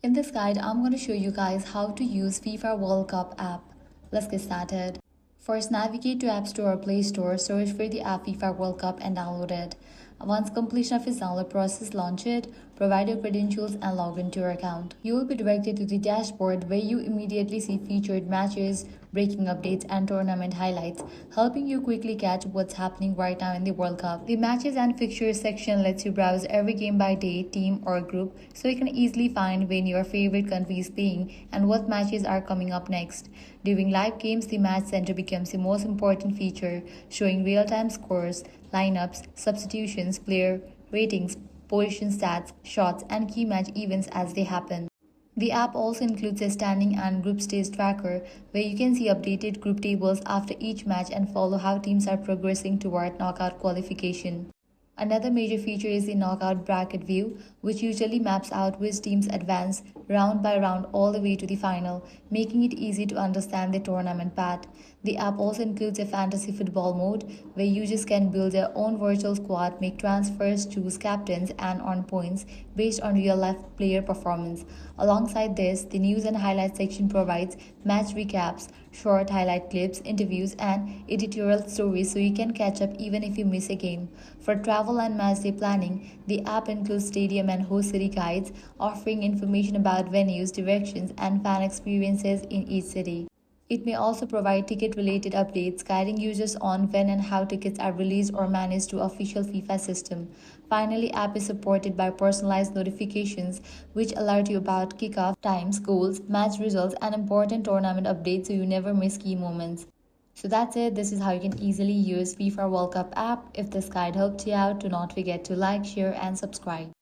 In this guide, I'm going to show you guys how to use FIFA World Cup app. Let's get started. First, navigate to App Store or Play Store, search for the app FIFA World Cup and download it. Once completion of its download process, launch it, provide your credentials and log into your account. You will be directed to the dashboard where you immediately see featured matches, breaking updates and tournament highlights, helping you quickly catch what's happening right now in the World Cup. The matches and fixtures section lets you browse every game by day, team or group, so you can easily find when your favorite country is playing and what matches are coming up next. During live games, the match center becomes the most important feature, showing real-time scores, lineups, substitutions, player ratings, position stats, shots, and key match events as they happen. The app also includes a standing and group stage tracker where you can see updated group tables after each match and follow how teams are progressing toward knockout qualification. Another major feature is the knockout bracket view, which usually maps out which teams advance round by round all the way to the final, making it easy to understand the tournament path. The app also includes a fantasy football mode where users can build their own virtual squad, make transfers, choose captains, and earn points based on real-life player performance. Alongside this, the news and highlights section provides match recaps, short highlight clips, interviews, and editorial stories so you can catch up even if you miss a game. For travel and matchday planning, the app includes stadium and host city guides, offering information about venues, directions, and fan experiences in each city. It may also provide ticket-related updates, guiding users on when and how tickets are released or managed through official FIFA system. Finally, app is supported by personalized notifications, which alert you about kickoff times, goals, match results, and important tournament updates so you never miss key moments. So that's it. This is how you can easily use FIFA World Cup app. If this guide helped you out, do not forget to like, share, and subscribe.